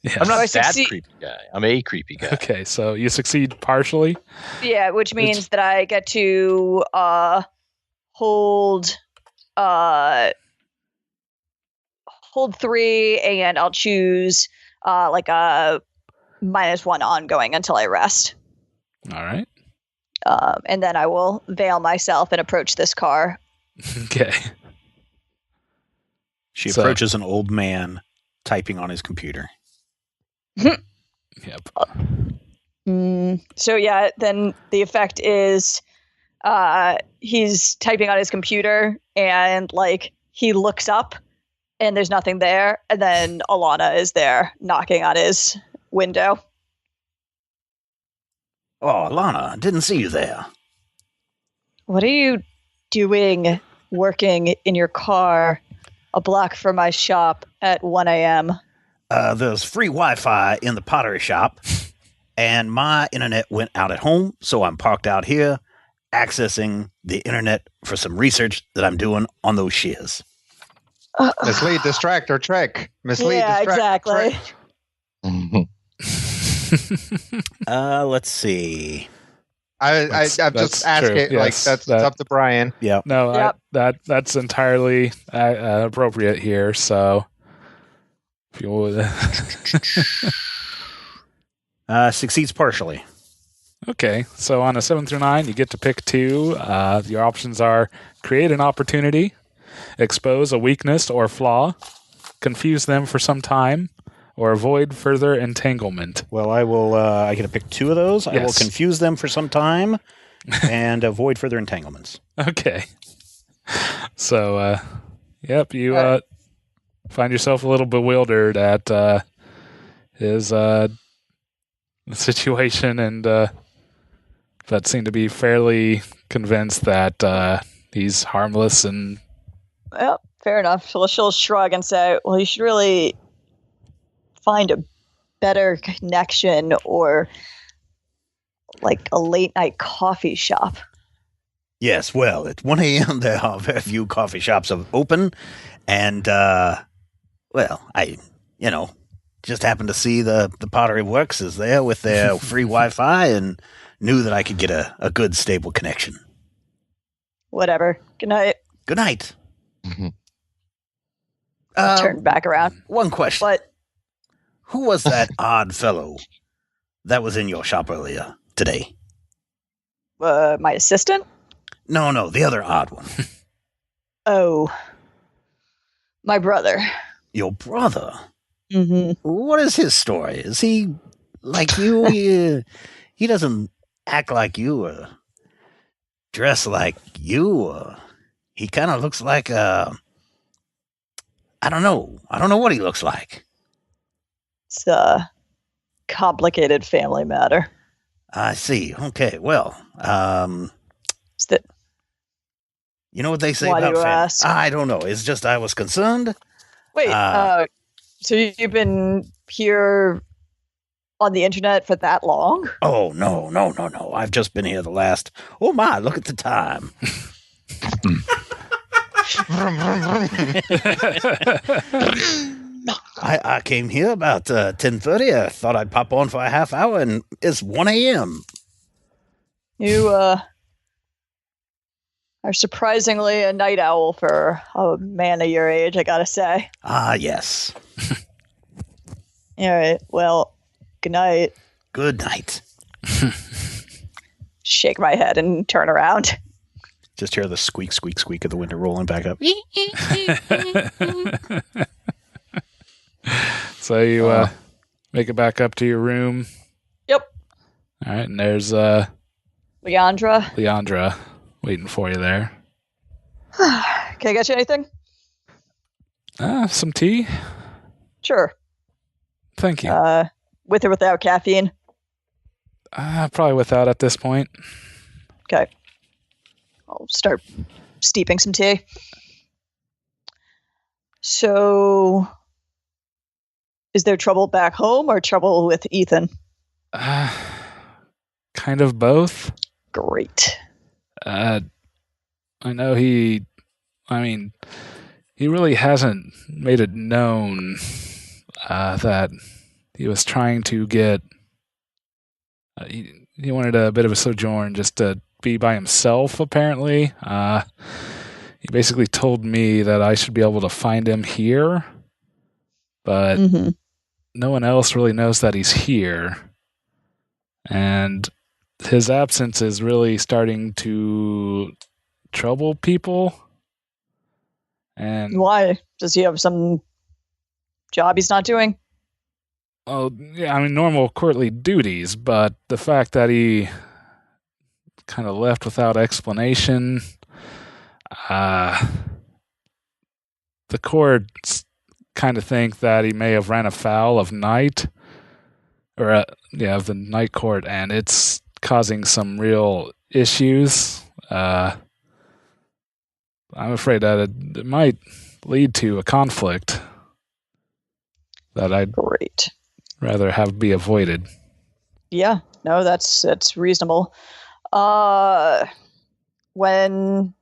Yeah. I'm not that creepy guy. I'm a creepy guy. Okay, so you succeed partially. Yeah, which means that I get to hold 3, and I'll choose a -1 ongoing until I rest. All right. And then I will veil myself and approach this car. Okay. She approaches an old man typing on his computer. Yep. So yeah, then the effect is he's typing on his computer and he looks up and there's nothing there, and then Alana is there knocking on his window. Oh, Alana, didn't see you there. What are you doing working in your car a block from my shop at 1 a.m.? There's free Wi-Fi in the pottery shop, and my internet went out at home, so I'm parked out here, accessing the internet for some research that I'm doing on those shears. Mislead, distract, or trick. Mislead, distract, or exactly. trick. Let's see. I'm That's just asking. true. Like Yes, it's up to Brian. Yeah. No, Yep. that's entirely appropriate here. So, if you would, Succeeds partially. okay. So on a 7 through 9, you get to pick 2. Your options are create an opportunity, expose a weakness or flaw, confuse them for some time, or avoid further entanglement. Well, I will. I get to pick 2 of those. I will Yes. confuse them for some time and avoid further entanglements. Okay. So, yep, you find yourself a little bewildered at his situation, and but seem to be fairly convinced that he's harmless. And Well, fair enough. She'll shrug and say, well, you should really find a better connection or like a late night coffee shop. Yes, well, at 1 a.m. there are very few coffee shops open, and well, I just happened to see the Pottery Works is there with their free Wi-Fi, and knew that I could get a good stable connection. Whatever. Good night. Good night. Turn back around. One question: But who was that odd fellow that was in your shop earlier today? my assistant? No, the other odd one. Oh, my brother. Your brother. Mm-hmm. What is his story? Is he like you? He doesn't act like you or dress like you. Or he kind of looks like I don't know. I don't know what he looks like. It's a complicated family matter. I see. Okay. Well, Is that you know what they say Why do about you family? ask? I don't know. It's just I was concerned. wait? So you've been here on the internet for that long? Oh no. I've just been here the last. Oh my! Look at the time. I came here about 10:30. I thought I'd pop on for a half hour, and it's 1 a.m. You are surprisingly a night owl for a man of your age, I gotta say. Ah, yes. All right. Well, good night. Good night. Shake my head and turn around. Just hear the squeak, squeak, squeak of the window rolling back up. so you make it back up to your room. Yep. All right, and there's Leandra. Leandra waiting for you there. Can I get you anything? Some tea? Sure. Thank you. With or without caffeine? Probably without at this point. Okay. I'll start steeping some tea. So, is there trouble back home or trouble with Ethan? Kind of both. Great. I know he really hasn't made it known that he was trying to get. He wanted a bit of a sojourn just to be by himself, apparently. He basically told me that I should be able to find him here, but no one else really knows that he's here. And his absence is really starting to trouble people. And Why? Does he have some job he's not doing? oh, yeah, I mean, normal courtly duties, but the fact that he kind of left without explanation, the courts kind of think that he may have ran afoul of night, or of the night court, and it's causing some real issues. I'm afraid that it might lead to a conflict that I'd Great. rather have be avoided. Yeah, no, that's reasonable. When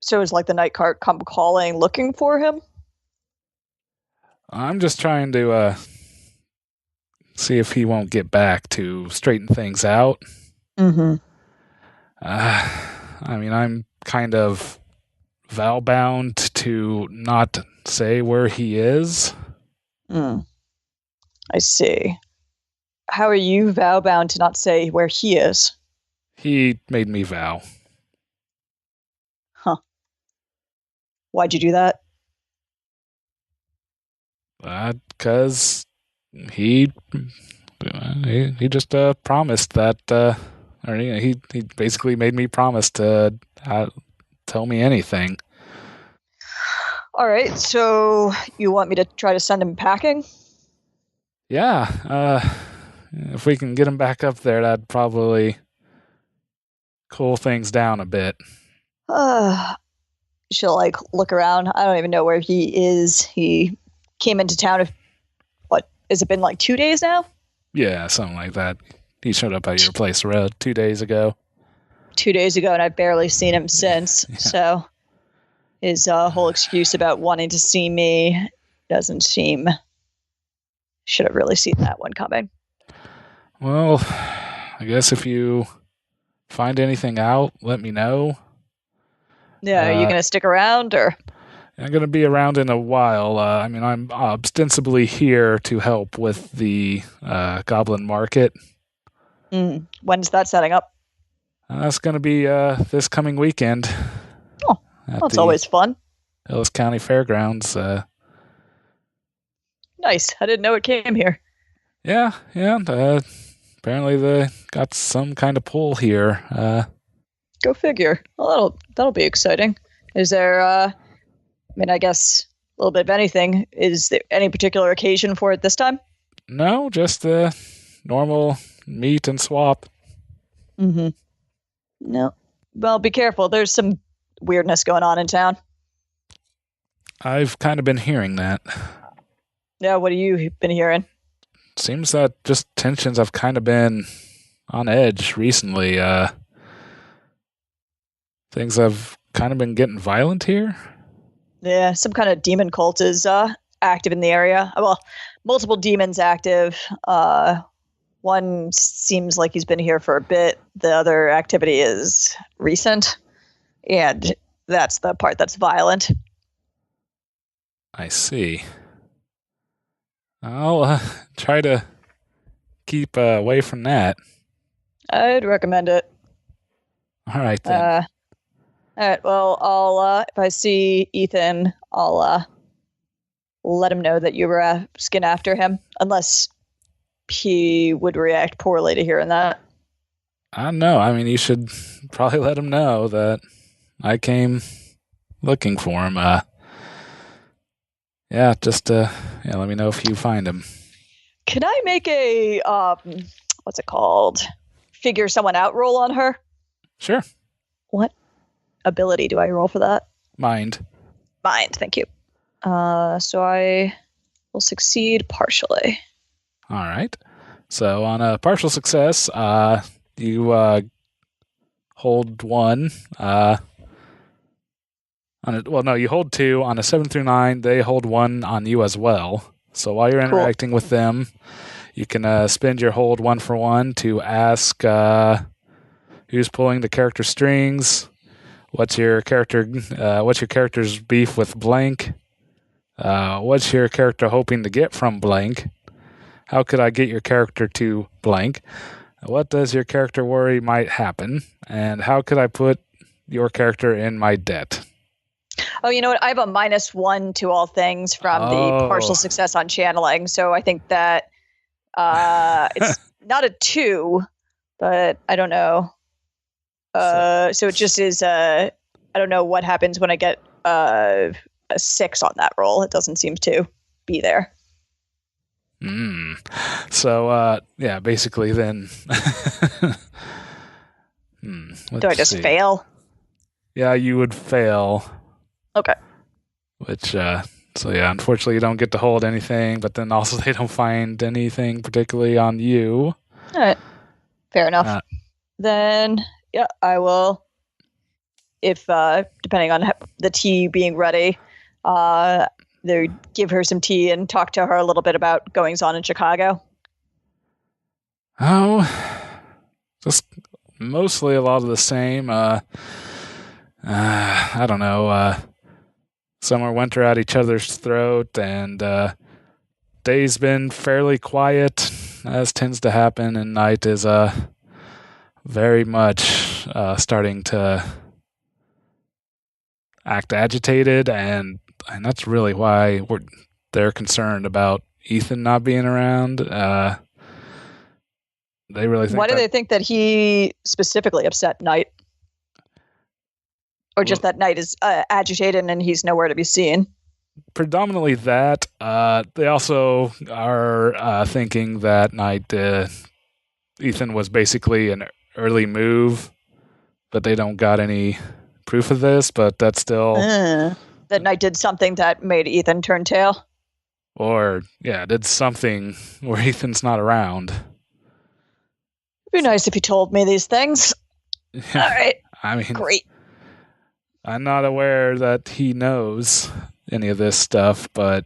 so is like the night cart come calling looking for him? I'm just trying to see if he won't get back to straighten things out. Mm-hmm. I mean, I'm kind of vow-bound to not say where he is. I see. How are you vow-bound to not say where he is? He made me vow. Huh. Why'd you do that? Because he just promised that, or he basically made me promise to tell me anything. All right, so you want me to try to send him packing? Yeah, if we can get him back up there, that'd probably cool things down a bit. She'll like look around. I don't even know where he is. He came into town. What has it been like 2 days now? Yeah, something like that. He showed up at your place around 2 days ago. 2 days ago, and I've barely seen him since. Yeah. So his whole excuse about wanting to see me doesn't seem. Should have really seen that one coming. Well, I guess if you find anything out, let me know. Yeah, are you going to stick around, or? I'm going to be around in a while. I mean, I'm ostensibly here to help with the Goblin Market. When's that setting up? That's going to be this coming weekend. Oh, that's always fun. Ellis County Fairgrounds. Nice. I didn't know it came here. Yeah. Apparently they got some kind of pull here. Go figure. Well, that'll be exciting. Is there, I mean, I guess a little bit of anything. Is there any particular occasion for it this time? No, just the normal meet and swap. Mm-hmm. No. Well, be careful. There's some weirdness going on in town. I've kind of been hearing that. Yeah, what have you been hearing? Seems that just tensions have kind of been on edge recently. Things have kind of been getting violent here. Yeah, some kind of demon cult is active in the area. Well, multiple demons active. One seems like he's been here for a bit. The other activity is recent. And that's the part that's violent. I see. I'll try to keep away from that. I'd recommend it. All right, then. All right, well, I'll if I see Ethan, I'll let him know that you were asking after him, unless he would react poorly to hearing that. I don't know. I mean, you should probably let him know that I came looking for him. Yeah, just let me know if you find him. Can I make a what's it called? Figure someone out roll on her? Sure. What ability do I roll for that? Mind. Mind, thank you. So I will succeed partially. All right. So on a partial success, you hold 1. You hold 2. On a 7 through 9, they hold 1 on you as well. So while you're interacting with them, you can spend your hold 1 for 1 to ask who's pulling the character strings. What's your character's beef with blank? What's your character hoping to get from blank? How could I get your character to blank? What does your character worry might happen? And how could I put your character in my debt? Oh, you know what? I have a -1 to all things from the partial success on channeling. So I think that it's not a 2, but I don't know. So it just is, I don't know what happens when I get a 6 on that roll. It doesn't seem to be there. So, basically then. Do I just fail? Yeah, you would fail. Okay. Which, unfortunately you don't get to hold anything, but then also they don't find anything particularly on you. All right. Fair enough. Then, yeah, I will, if depending on the tea being ready, they give her some tea and talk to her a little bit about goings on in Chicago. Oh, just mostly a lot of the same. I don't know. Summer, winter at each other's throat, and day's been fairly quiet, as tends to happen, and night is very much starting to act agitated, and that's really why they're concerned about Ethan not being around. They really think. Why do they think that he specifically upset Knight? Or just that Knight is agitated and he's nowhere to be seen? Predominantly that. They also are thinking that Knight, Ethan was basically an early move, but they don't got any proof of this, but that's still... that Knight did something that made Ethan turn tail? Or, yeah, did something where Ethan's not around. It'd be nice if you told me these things. All right. I mean... Great. I'm not aware that he knows any of this stuff, but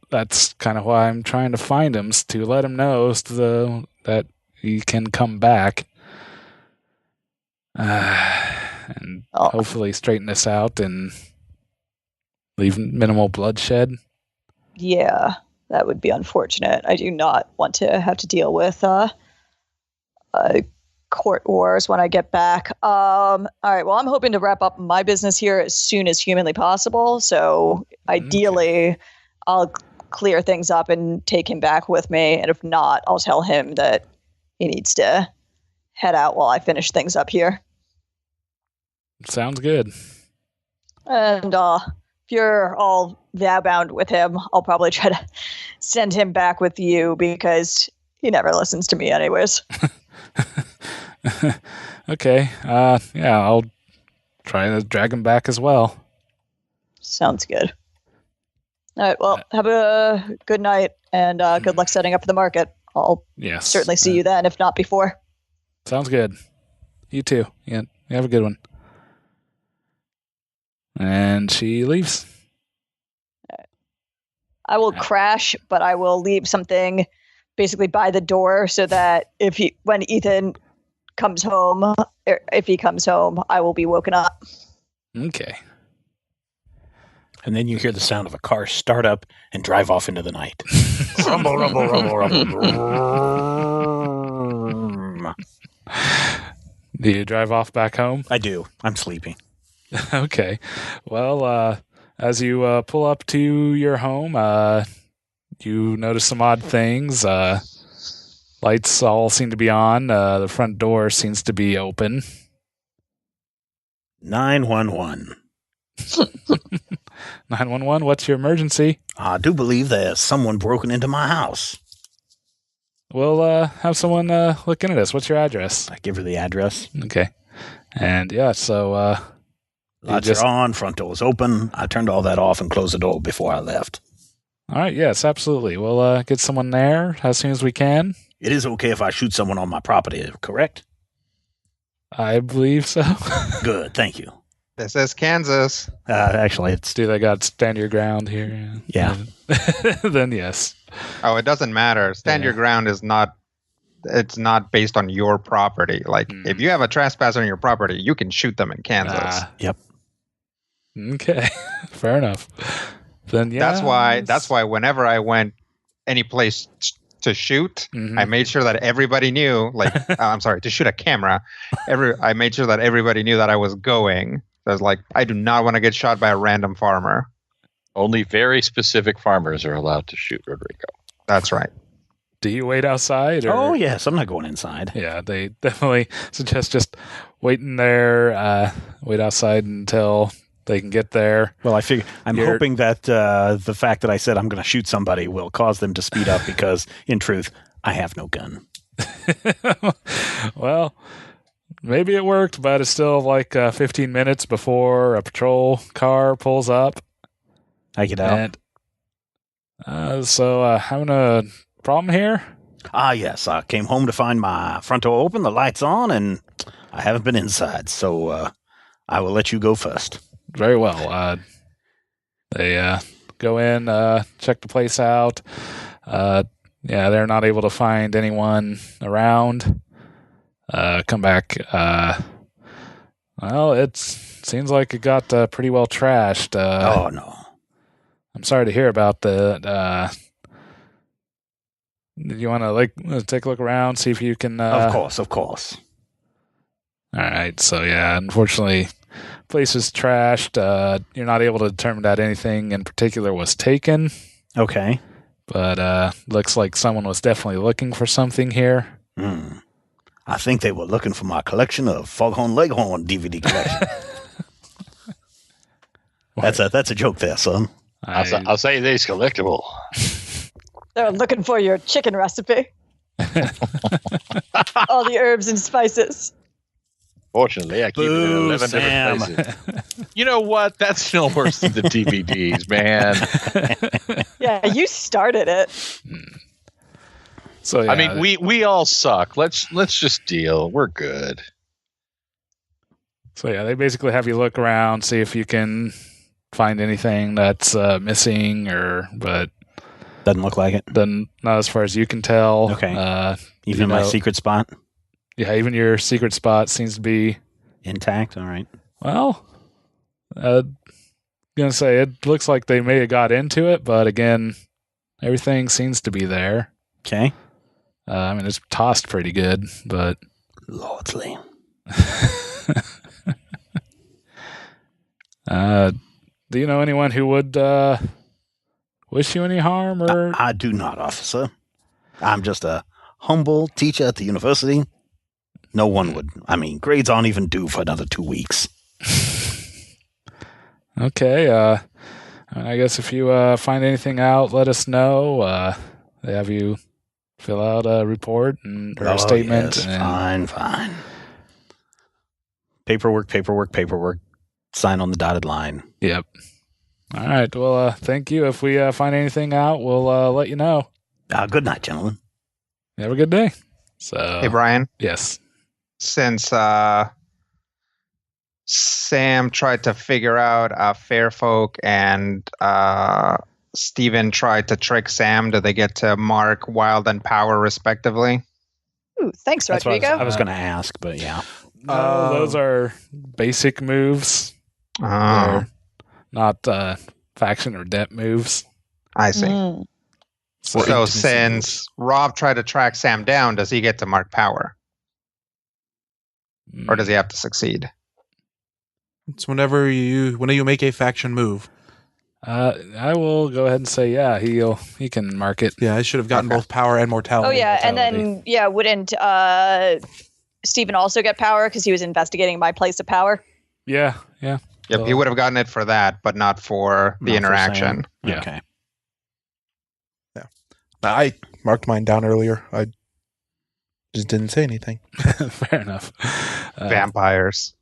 that's kind of why I'm trying to find him, to let him know that he can come back and hopefully straighten this out and leave minimal bloodshed. Yeah, that would be unfortunate. I do not want to have to deal with court wars when I get back. All right, well, I'm hoping to wrap up my business here as soon as humanly possible. So ideally, I'll clear things up and take him back with me. And if not, I'll tell him that he needs to head out while I finish things up here. Sounds good. And if you're all vow-bound with him, I'll probably try to send him back with you because he never listens to me anyways. Okay. Yeah, I'll try to drag him back as well. Sounds good. All right. Well, have a good night and good luck setting up for the market. I'll certainly see you then, if not before. Sounds good. You too. Yeah, you have a good one. And she leaves. All right. I will crash, but I will leave something basically by the door so that when Ethan comes home, if he comes home, I will be woken up. Okay. And then you hear the sound of a car start up and drive off into the night. Rumble, rumble, rumble, rumble. Do you drive off back home? I do. I'm sleeping. Okay. Well, as you pull up to your home, you notice some odd things. Lights all seem to be on. The front door seems to be open. 911. 911, what's your emergency? I do believe there's someone broken into my house. We'll have someone look into this. What's your address? I give her the address. Okay. And yeah, so... lights are on, front door's open. I turned all that off and closed the door before I left. All right, yes, absolutely. We'll get someone there as soon as we can. It is okay if I shoot someone on my property, correct? I believe so. Good, thank you. This is Kansas. Actually, it's... Do they got stand your ground here? Yeah. Then yes. Oh, it doesn't matter. Stand your ground is not... It's not based on your property. Like, if you have a trespasser on your property, you can shoot them in Kansas. Yep. Okay. Fair enough. Then yeah. That's why whenever I went any place to shoot, I made sure that everybody knew, like, I'm sorry, to shoot a camera. I made sure that everybody knew that I was going. I was like, I do not want to get shot by a random farmer. Only very specific farmers are allowed to shoot, Rodrigo. That's right. Do you wait outside? Or? Oh, yes. I'm not going inside. Yeah, they definitely suggest just waiting there, wait outside until they can get there. Well, I figure I'm hoping that the fact that I said I'm going to shoot somebody will cause them to speed up because, in truth, I have no gun. Well, maybe it worked, but it's still like 15 minutes before a patrol car pulls up. I get out. And, so having a problem here? Ah, yes. I came home to find my front door open, the lights on, and I haven't been inside. So I will let you go first. Very well. They go in, check the place out. They're not able to find anyone around. Come back. Well, it seems like it got pretty well trashed. Oh, no. I'm sorry to hear about that. You want to take a look around, see if you can... Of course. All right, so yeah, unfortunately, the place is trashed. You're not able to determine that anything in particular was taken. Okay. But looks like someone was definitely looking for something here. I think they were looking for my collection of Foghorn Leghorn DVD collection. That's a joke there, son. I'll say these collectible. They're looking for your chicken recipe. All the herbs and spices. Fortunately, I keep it in 11 Sam. different places. You know what? That's no worse than the DVDs, man. Yeah, you started it. So yeah, I mean, we all suck. Let's just deal. We're good. So yeah, they basically have you look around, see if you can find anything that's missing, but Doesn't look like it. then not as far as you can tell. Okay. Even my secret spot? Yeah, even your secret spot seems to be Intact? All right. well. Gonna say it looks like they may have got into it, but again, everything seems to be there. Okay. I mean, it's tossed pretty good, but Lordly. do you know anyone who would wish you any harm? Or I do not, officer. I'm just a humble teacher at the university. No one would. I mean, grades aren't even due for another 2 weeks. Okay. I guess if you find anything out, let us know. They have you fill out a report or a statement. Yes, and fine. Paperwork. Sign on the dotted line. Yep. All right. Well, thank you. If we find anything out, we'll let you know. Good night, gentlemen. Have a good day. So, Hey, Brian. Yes. Since Sam tried to figure out Fairfolk and Steven tried to trick Sam, do they get to mark Wild and Power respectively? Ooh, thanks, That's what Rodrigo. I was going to ask, but yeah. No, those are basic moves. They're not faction or debt moves. I see. Mm. So since Rob tried to track Sam down, does he get to mark Power? Or does he have to succeed? It's whenever you make a faction move. I will go ahead and say, yeah, he can mark it. Yeah, I should have gotten both power and mortality. Oh, yeah. And Mortality. then, wouldn't Stephen also get power because he was investigating my place of power? Yeah. Yep, he would have gotten it for that, but not for the Not for interaction. Sam. Yeah. Okay. I marked mine down earlier. I just didn't say anything. Fair enough. Vampires.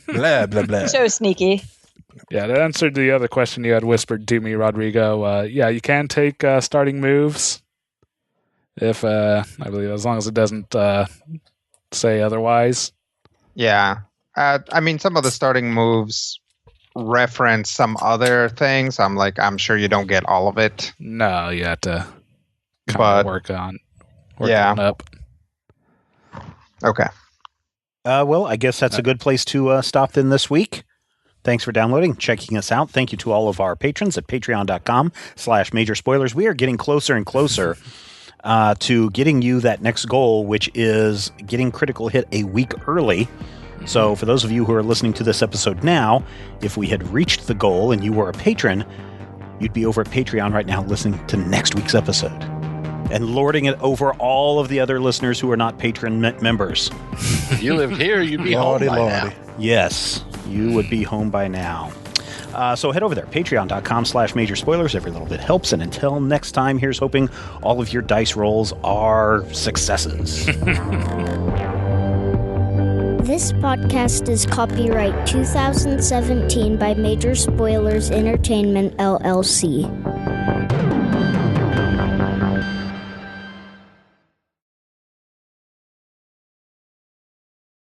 Blah, blah, blah. So sneaky. Yeah, that answered the other question you had whispered to me, Rodrigo. Yeah, you can take starting moves if, I believe, as long as it doesn't say otherwise. Yeah. I mean, some of the starting moves reference some other things. I'm sure you don't get all of it. No, you have to But- work on Yeah. up. Okay. Well, I guess that's a good place to stop then this week. Thanks for downloading, checking us out. Thank you to all of our patrons at patreon.com/major spoilers. We are getting closer and closer to getting you that next goal, which is getting Critical Hit a week early. So for those of you who are listening to this episode now, if we had reached the goal and you were a patron, you'd be over at Patreon right now listening to next week's episode and lording it over all of the other listeners who are not patron members. If you lived here, you'd be home by now. Yes, you would be home by now. So head over there, patreon.com/major spoilers. Every little bit helps. And until next time, here's hoping all of your dice rolls are successes. This podcast is copyright 2017 by Major Spoilers Entertainment, LLC.